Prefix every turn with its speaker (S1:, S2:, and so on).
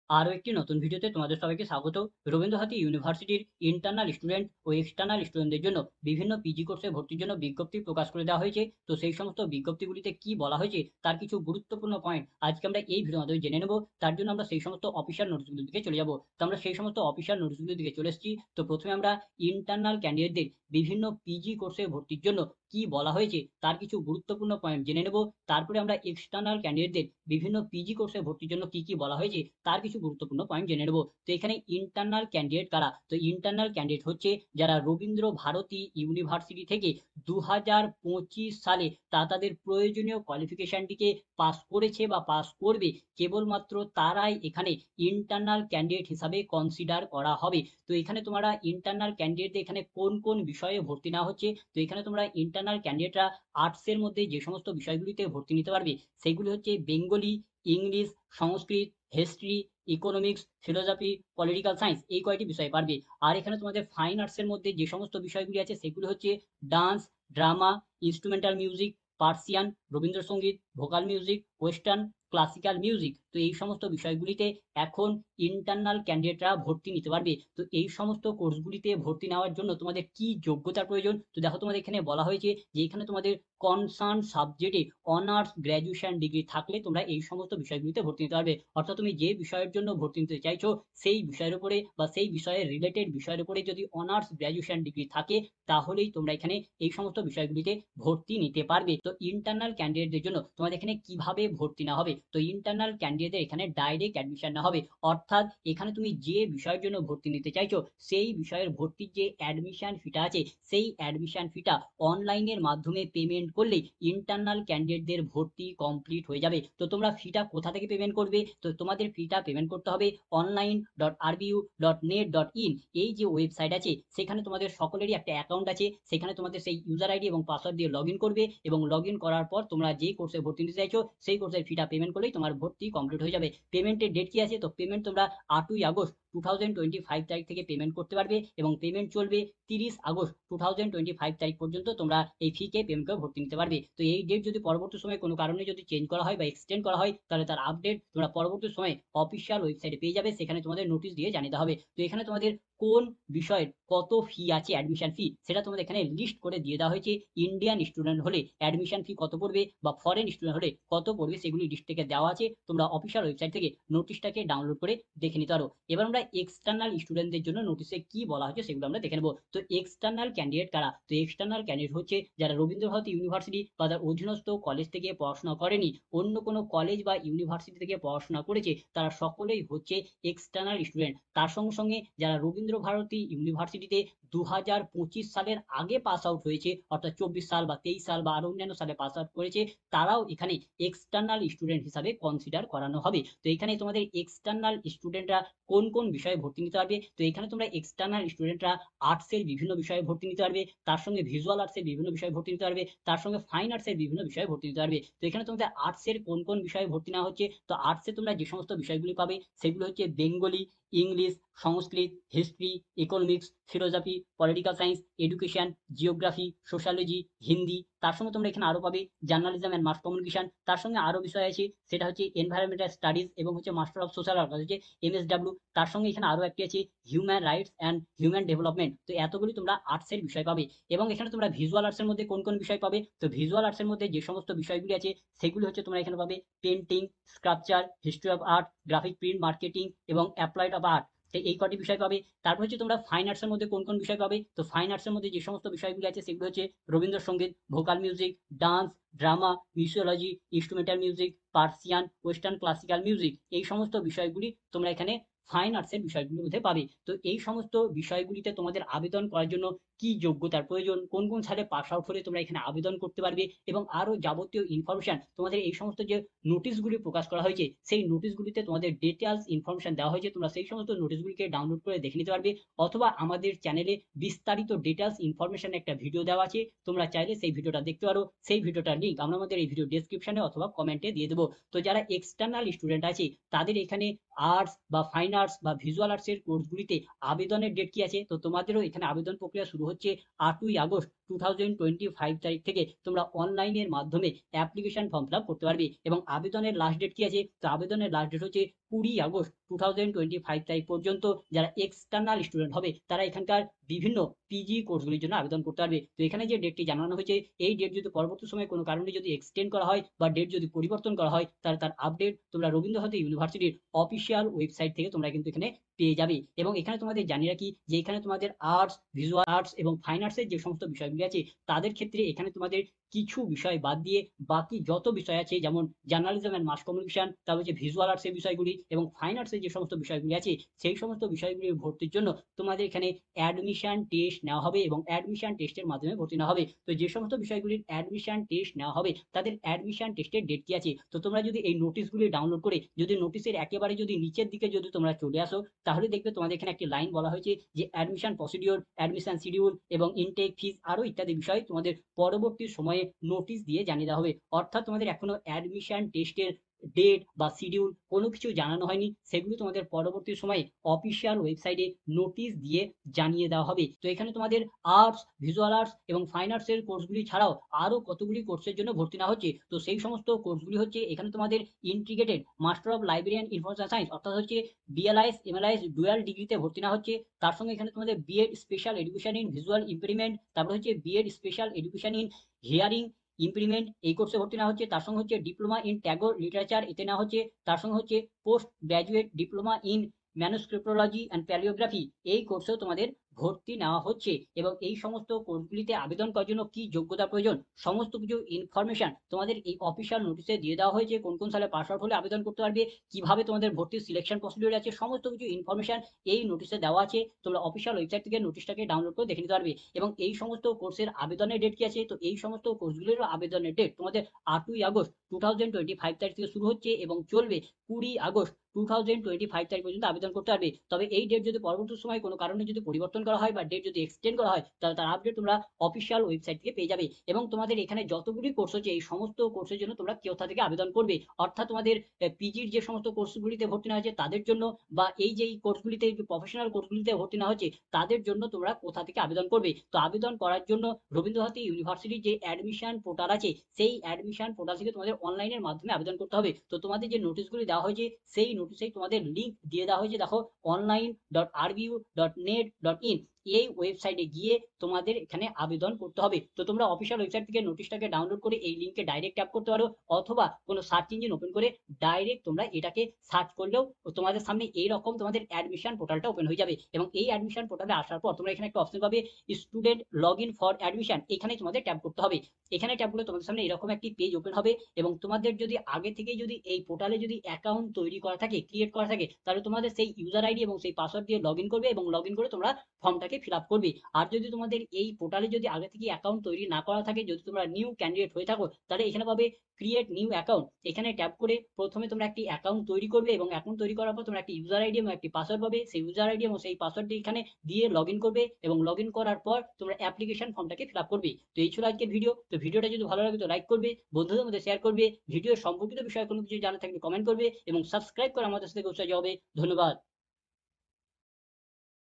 S1: আরো একটি নতুন ভিডিওতে তোমাদের সবাইকে স্বাগত। রবীন্দ্র ইউনিভার্সিটির ইন্টারনাল স্টুডেন্ট ও এক্সটার্নাল স্টুডেন্টদের জন্য বিভিন্ন পিজি কোর্সে ভর্তির জন্য বিজ্ঞপ্তি প্রকাশ করে দেওয়া হয়েছে। তো সেই সমস্ত বিজ্ঞপ্তিগুলিতে কি বলা হয়েছে তার কিছু গুরুত্বপূর্ণ পয়েন্ট আজকে আমরা এই ভিডিওর মাধ্যমে জেনে নেব। তার জন্য আমরা সেই সমস্ত অফিসিয়াল নোটিশগুলির দিকে চলে যাব। তো আমরা সেই সমস্ত অফিসিয়াল নোটিশগুলির দিকে চলে এসেছি। তো প্রথমে আমরা ইন্টারনাল ক্যান্ডিডেটদের বিভিন্ন পিজি কোর্সে ভর্তির জন্য কি বলা হয়েছে তার কিছু গুরুত্বপূর্ণ পয়েন্ট জেনে নেব। তারপরে আমরা এক্সটার্নাল ক্যান্ডিডেটদের বিভিন্ন পিজি কোর্সে ভর্তির জন্য কি কি বলা হয়েছে তার কিছু গুরুত্বপূর্ণ পয়েন্ট জেনে নেব। তো এখানে ইন্টারনাল ক্যান্ডিডেট কারা? তো ইন্টারনাল ক্যান্ডিডেট হচ্ছে যারা রবীন্দ্র ভারতী ইউনিভার্সিটি থেকে 2025 সালে তাদের প্রয়োজনীয় কোয়ালিফিকেশনটিকে পাস করেছে বা পাস করবে, কেবলমাত্র তারাই এখানে ইন্টারনাল ক্যান্ডিডেট হিসাবে কনসিডার করা হবে। তো এখানে তোমরা ইন্টারনাল ক্যান্ডিডেটদের এখানে কোন কোন বিষয়ে ভর্তি নেওয়া হচ্ছে, তো এখানে তোমরা ইন্টারনাল ক্যান্ডিডেটরা আর্টসের মধ্যে যে সমস্ত বিষয়গুলিতে ভর্তি নিতে পারবে সেগুলি হচ্ছে Bengali, English, Sanskrit, history, economics, philosophy, political science, এই কয়টি বিষয় পারবে। আর এখানে তোমাদের ফাইন আর্টসের মধ্যে যে সমস্ত বিষয়গুলি আছে সেগুলি হচ্ছে dance, drama, instrumental music, Persian, Rabindrasangeet, vocal music, western, classical music. তো এই সমস্ত বিষয়গুলিতে এখন ইন্টারনাল ক্যান্ডিডেটরা ভর্তি নিতে পারবে। তো এই সমস্ত কোর্সগুলিতে ভর্তি নেওয়ার জন্য তোমাদের কি যোগ্যতার প্রয়োজন? তো দেখো তোমাদের এখানে বলা হয়েছে যে এখানে তোমাদের কনসার্ন সাবজেক্টে অনার্স গ্র্যাজুয়েশন ডিগ্রি থাকলে তোমরা এই সমস্ত বিষয়গুলিতে ভর্তি নিতে পারবে। অর্থাৎ তুমি যে বিষয়ের জন্য ভর্তি নিতে চাইছো সেই বিষয়ের উপরে বা সেই বিষয়ের রিলেটেড বিষয়ের উপরে যদি অনার্স গ্র্যাজুয়েশন ডিগ্রি থাকে তাহলেই তোমরা এখানে এই সমস্ত বিষয়গুলিতে ভর্তি নিতে পারবে। তো ইন্টারনাল ক্যান্ডিডেটদের জন্য তোমাদের এখানে কিভাবে ভর্তি না হবে? তো ইন্টারনাল ক্যান্ডিডেটদের এখানে ডাইরেক্ট অ্যাডমিশন না হবে। অর্থাৎ এখানে তুমি যে বিষয়ের জন্য ভর্তি নিতে চাইছো সেই বিষয়ের ভর্তির যে অ্যাডমিশন ফিটা আছে সেই অ্যাডমিশন ফিটা অনলাইনের মাধ্যমে পেমেন্ট করলেই ইন্টারনাল ক্যান্ডিডেটদের ভর্তি কমপ্লিট হয়ে যাবে। তো তোমরা ফিটা কোথা থেকে পেমেন্ট করবে? তো তোমাদের ফিটা পেমেন্ট করতে হবে online.rbu.net.in, এই যে ওয়েবসাইট আছে সেখানে তোমাদের সকলেরই একটা অ্যাকাউন্ট আছে। সেখানে তোমাদের সেই ইউজার আইডি এবং পাসওয়ার্ড দিয়ে লগ করবে এবং লগ করার পর তোমরা যে কোর্সে ভর্তি নিতে চাইছো সেই কোর্সের ফিটা পেমেন্ট করলেই তোমার ভর্তি কমপ্লিট হয়ে যাবে। পেমেন্টের ডেট কি আছে? তো পেমেন্ট তোমরা 8ই আগস্ট 2025 তারিখ থেকে পেমেন্ট করতে পারবে এবং পেমেন্ট চলবে 30 আগস্ট 2025 তারিখ পর্যন্ত তোমরা এই ফি কে পেমেন্ট করে ভর্তি নিতে পারবে। তো এই ডেট যদি পরবর্তী সময়ে কোনো কারণে যদি চেঞ্জ করা হয় বা এক্সটেন্ড করা হয় তাহলে তার আপডেট তোমরা পরবর্তী সময়ে অফিসিয়াল ওয়েবসাইটে পেয়ে যাবে, সেখানে তোমাদের নোটিশ দিয়ে জানিয়ে দেওয়া হবে। তো এখানে তোমাদের কোন বিষয়ের কত ফি আছে অ্যাডমিশন ফি সেটা তোমাদের এখানে লিস্ট করে দিয়ে দেওয়া হয়েছে। ইন্ডিয়ান স্টুডেন্ট হলে অ্যাডমিশন ফি কত পড়বে বা ফরেন স্টুডেন্ট হলে কত পড়বে সেগুলি লিস্ট থেকে দেওয়া আছে। তোমরা অফিসিয়াল ওয়েবসাইট থেকে নোটিশটাকে ডাউনলোড করে দেখে নিতে পারো। এবার আমরা এক্সটার্নাল স্টুডেন্টদের জন্য নোটিশে কি বলা হয়েছে সেগুলো আমরা দেখে নেবো। তো এক্সটার্নাল ক্যান্ডিডেট কারা? তো এক্সটার্নাল ক্যান্ডিডেট হচ্ছে যারা রবীন্দ্রভারতী ইউনিভার্সিটি বা তার অধীনস্থ কলেজ থেকে পড়াশোনা করেনি, অন্য কোনো কলেজ বা ইউনিভার্সিটি থেকে পড়াশোনা করেছে, তারা সকলেই হচ্ছে এক্সটার্নাল স্টুডেন্ট। তার সঙ্গে সঙ্গে যারা রবীন্দ্রভারতী ইউনিভার্সিটিতে 2025 সালের আগে পাস আউট হয়েছে, অর্থাৎ 24 সাল বা 23 সাল বা আরো অন্যান্য সালে পাস আউট করেছে, তারাও এখানে এক্সটার্নাল স্টুডেন্ট হিসাবে কনসিডার করানো হবে। তো এখানে তোমাদের এক্সটার্নাল স্টুডেন্টরা কোন কোন বিষয়ে ভর্তি নিতে পারবে? তো এখানে তোমরা এক্সটার্নাল স্টুডেন্টরা আর্টসের বিভিন্ন বিষয়ে ভর্তি নিতে পারবে, তার সঙ্গে ভিজুয়াল আর্টসের বিভিন্ন বিষয়ে ভর্তি নিতে পারবে, তার সঙ্গে ফাইন আর্টসের বিভিন্ন বিষয়ে ভর্তি নিতে পারবে। তো এখানে তোমাদের আর্টসের কোন কোন বিষয়ে ভর্তি নেওয়া হচ্ছে? তো আর্টসে তোমরা যে সমস্ত বিষয়গুলি পাবে সেগুলো হচ্ছে Bengali, English, Sanskrit, history, economics, philosophy, political science, education, geography, sociology, Hindi. তার সঙ্গে তোমরা এখানে আরো পাবে জার্নালিজম অ্যান্ড মাস কমিউনিকেশন। তার সঙ্গে আরো বিষয় আছে, সেটা হচ্ছে এনভায়রনমেন্টাল স্টাডিজ এবং হচ্ছে মাস্টার অফ সোশ্যাল ওয়ার্ক হচ্ছে MSW। তার সঙ্গে এখানে আরো একটি আছে human rights and human development. তো এতগুলি তোমরা আর্টসের বিষয় পাবে। এবং এখানে তোমরা ভিজুয়াল আর্টসের মধ্যে কোন কোন বিষয় পাবে? তো ভিজুয়াল আর্টসের মধ্যে যে সমস্ত বিষয়গুলি আছে সেগুলি হচ্ছে তোমরা এখানে পাবে painting, sculpture, history of art, graphic print marketing এবং অ্যাপ্লাইড অফ আর্ট। এই কটি বিষয় পাবে। তারপর হচ্ছে তোমরা ফাইন আর্টসের মধ্যে কোন কোন বিষয় পাবে? তো ফাইন আর্টসের মধ্যে যে সমস্ত বিষয়গুলি আছে সেগুলো হচ্ছে Rabindrasangeet, vocal music, dance, drama, museology, instrumental music, Persian, western classical music. এই সমস্ত বিষয়গুলি তোমরা এখানে ফাইন আর্টসের বিষয়গুলির মধ্যে পাবে। তো এই সমস্ত বিষয়গুলিতে তোমাদের আবেদন করার জন্য কি যোগ্যতার প্রয়োজন, কোন কোন সালে পাস আউট হলে তোমরা এখানে আবেদন করতে পারবে এবং আরো যাবতীয় ইনফরমেশন তোমাদের এই সমস্ত যে নোটিশগুলি প্রকাশ করা হয়েছে সেই নোটিশগুলিতে তোমাদের ডিটেলস ইনফরমেশন দেওয়া হয়েছে। তোমরা সেই সমস্ত নোটিশগুলিকে ডাউনলোড করে দেখে নিতে পারবে, অথবা আমাদের চ্যানেলে বিস্তারিত ডিটেলস ইনফরমেশন একটা ভিডিও দেওয়া আছে, তোমরা চাইলে সেই ভিডিওটা দেখতে পারো। সেই ভিডিওটার লিঙ্ক আমরা আমাদের এই ভিডিও ডেসক্রিপশনে অথবা কমেন্টে দিয়ে দেবো। তো যারা এক্সটার্নাল স্টুডেন্ট আছে তাদের এখানে আর্টস বা ফাইন আর্টস বা ভিজুয়াল আর্টসের কোর্সগুলিতে আবেদনের ডেট কি আছে? তো তোমাদেরও এখানে আবেদন প্রক্রিয়া শুরু হচ্ছে 8ই আগস্ট 2025 তারিখ থেকে তোমরা অনলাইনের মাধ্যমে অ্যাপ্লিকেশন ফর্ম ফিল আপ করতে পারবে এবং আবেদনের লাস্ট ডেট কি আছে? তো আবেদনের লাস্ট ডেট হচ্ছে 20 আগস্ট 2025 তারিখ পর্যন্ত। যারা এক্সটার্নাল স্টুডেন্ট হবে তারা এখানকার বিভিন্ন পিজি কোর্সগুলির জন্য আবেদন করতে পারবে। তো এখানে যে ডেটটি জানানো হয়েছে, এই ডেট যদি পরবর্তী সময়ে কোনো কারণে যদি এক্সটেন্ড করা হয় বা ডেট যদি পরিবর্তন করা হয়, তাহলে তার আপডেট তোমরা রবীন্দ্র ভারতী ইউনিভার্সিটির অফিসিয়াল ওয়েবসাইট থেকে তোমরা কিন্তু এখানে পেয়ে যাবে। এবং এখানে তোমাদের জানিয়ে রাখি যে এখানে তোমাদের আর্টস, ভিজুয়াল আর্টস এবং ফাইন আর্টসের যে সমস্ত বিষয়গুলি আছে তাদের ক্ষেত্রে এখানে তোমাদের কিছু বিষয় বাদ দিয়ে বাকি যত বিষয় আছে, যেমন জার্নালিজম অ্যান্ড মাস কমিউনিকেশন, তারপর হচ্ছে ভিজুয়াল আর্টসের বিষয়গুলি এবং ফাইন আর্টসের যে সমস্ত বিষয়গুলি আছে, সেই সমস্ত বিষয়গুলির ভর্তির জন্য তোমাদের এখানে অ্যাডমিশন টেস্ট নেওয়া হবে এবং অ্যাডমিশন টেস্টের মাধ্যমে ভর্তি নেওয়া হবে। তো যে সমস্ত বিষয়গুলির অ্যাডমিশন টেস্ট নেওয়া হবে তাদের অ্যাডমিশন টেস্টের ডেট কি আছে? তো তোমরা যদি এই নোটিশগুলি ডাউনলোড করে যদি নোটিশের একেবারে যদি নিচের দিকে যদি তোমরা চলে আসো, তাহলে দেখবে তোমাদের এখানে একটি লাইন বলা হয়েছে যে অ্যাডমিশন প্রসিডিওর, অ্যাডমিশন শিডিউল এবং ইনটেক ফিস আরো ইত্যাদি বিষয় তোমাদের পরবর্তী সময়ে নোটিশ দিয়ে জানিয়ে দেওয়া হবে। অর্থাৎ তোমাদের এখনো অ্যাডমিশন টেস্টের ডেট বা শিডিউল কোনো কিছু জানানো হয়নি, সেগুলো তোমাদের পরবর্তী সময়ে অফিসিয়াল ওয়েবসাইটে নোটিশ দিয়ে জানিয়ে দেওয়া হবে। তো এখানে তোমাদের আর্টস, ভিজুয়াল আর্টস এবং ফাইন আর্টসের কোর্সগুলি ছাড়াও আরো কতগুলি কোর্সের জন্য ভর্তি নেওয়া হচ্ছে। তো সেই সমস্ত কোর্সগুলি হচ্ছে এখানে তোমাদের integrated master of library and information science, অর্থাৎ হচ্ছে বিএলআইএস এমএলআইএস ডুয়াল ডিগ্রিতে ভর্তি নেওয়া হচ্ছে। তার সঙ্গে এখানে তোমাদের B Ed special education in visual impairment, তারপর হচ্ছে B Ed special education in hearing implement, এই কোর্সে ভর্তি নেওয়া হচ্ছে। তার সঙ্গে হচ্ছে ডিপ্লোমা ইন ট্যাগর লিটারেচার, এতে নেওয়া হচ্ছে। তার সঙ্গে হচ্ছে post graduate diploma in manuscriptology and palaeography, এই কোর্সেও তোমাদের ভর্তি নেওয়া হচ্ছে। এবং এই সমস্ত কোর্সগুলিতে আবেদন করার জন্য কি যোগ্যতা প্রয়োজন, সমস্ত কিছু ইনফরমেশন তোমাদের এই অফিসিয়াল নোটিশে দিয়ে দেওয়া হয়েছে। কোন কোন সালে পাস আউট হলে আবেদন করতে পারবে, কিভাবে তোমাদের ভর্তির সিলেকশন প্রসিডিউর আছে, সমস্ত কিছু ইনফরমেশন এই নোটিশে দেওয়া আছে। তোমরা অফিসিয়াল ওয়েবসাইট থেকে নোটিশটাকে ডাউনলোড করে দেখে নিতে পারবে। এবং এই সমস্ত কোর্সের আবেদনের ডেট কি আছে? তো এই সমস্ত কোর্সগুলির আবেদনের ডেট তোমাদের 8ই আগস্ট 2025 তারিখ থেকে শুরু হচ্ছে এবং চলবে 20 আগস্ট 2025 তারিখ পর্যন্ত আবেদন করতে পারবে। তবে এই ডেট যদি পরবর্তী সময় কোনো কারণে যদি পরিবর্তন করা হয় বা ডেট যদি এক্সটেন্ড করা হয়, তাহলে তার আপডেট তোমরা অফিসিয়াল ওয়েবসাইট থেকে পেয়ে যাবে। এবং তোমাদের এখানে যতগুলি কোর্স হচ্ছে এই সমস্ত কোর্সের জন্য তোমরা কোথা থেকে আবেদন করবে, অর্থাৎ তোমাদের পিজির যে সমস্ত কোর্সগুলিতে ভর্তি নেওয়া হচ্ছে তাদের জন্য, বা এই যে কোর্সগুলিতে প্রফেশনাল কোর্সগুলিতে ভর্তি নেওয়া হচ্ছে তাদের জন্য তোমরা কোথা থেকে আবেদন করবে। তো আবেদন করার জন্য রবীন্দ্র ভারতী ইউনিভার্সিটির যে অ্যাডমিশন পোর্টাল আছে, সেই অ্যাডমিশন পোর্টাল থেকে তোমাদের অনলাইনের মাধ্যমে আবেদন করতে হবে। তো তোমাদের যে নোটিশগুলি দেওয়া হয়েছে সেই নোটিশেই তোমাদের লিঙ্ক দিয়ে দেওয়া হয়েছে, দেখো online.rbu.net.in, এই ওয়েবসাইটে গিয়ে তোমাদের এখানে আবেদন করতে হবে। তো তোমরা অফিসিয়াল ওয়েবসাইট থেকে নোটিশটাকে ডাউনলোড করে এই লিঙ্কে ডাইরেক্ট ট্যাপ করতে পারো, অথবা কোনো সার্চ ইঞ্জিন ওপেন করে ডাইরেক্ট তোমরা এটাকে সার্চ করলেও তোমাদের সামনে এইরকম তোমাদের অ্যাডমিশন পোর্টালটা ওপেন হয়ে যাবে। এবং এই অ্যাডমিশন পোর্টালে আসার পর তোমরা এখানে একটা অপশন পাবে student log in for admission, এখানে তোমাদের ট্যাপ করতে হবে। এখানে ট্যাপ করলে তোমাদের সামনে এরকম একটি পেজ ওপেন হবে এবং তোমাদের যদি আগে থেকেই যদি এই পোর্টালে যদি অ্যাকাউন্ট তৈরি করা থাকে, ক্রিয়েট করা থাকে, তাহলে তোমাদের সেই ইউজার আইডি এবং সেই পাসওয়ার্ড দিয়ে লগ ইন করবে এবং লগ ইন করে তোমরা ফর্মটাকে ফিল আপ করবে। আর যদি তোমাদের এই পোর্টালে যদি আগে থেকে অ্যাকাউন্ট তৈরি না করা থাকে, যদি তোমরা নিউ ক্যান্ডিডেট হয়ে থাকো, তাহলে এখানে পাবে ক্রিয়েট নিউ অ্যাকাউন্ট, এখানে ট্যাপ করে প্রথমে তোমরা একটি অ্যাকাউন্ট তৈরি করবে এবং অ্যাকাউন্ট তৈরি করার পর তোমরা একটি ইউজার আইডি এবং একটি পাসওয়ার্ড পাবে। সেই ইউজার আইডি এবং সেই পাসওয়ার্ডটি এখানে দিয়ে লগ ইন করবে এবং লগ ইন করার পর তোমরা অ্যাপ্লিকেশন ফর্মটাকে ফিল আপ করবে। তো এই ছিল আজকের ভিডিও। তো ভিডিওটা যদি ভালো লাগে তো লাইক করবে, বন্ধুদের মধ্যে শেয়ার করবে, ভিডিও সম্পর্কিত বিষয়ে কোনো কিছু জানা থাকলে কমেন্ট করবে এবং সাবস্ক্রাইব করে আমাদের সাথে উৎসাহ হবে। ধন্যবাদ।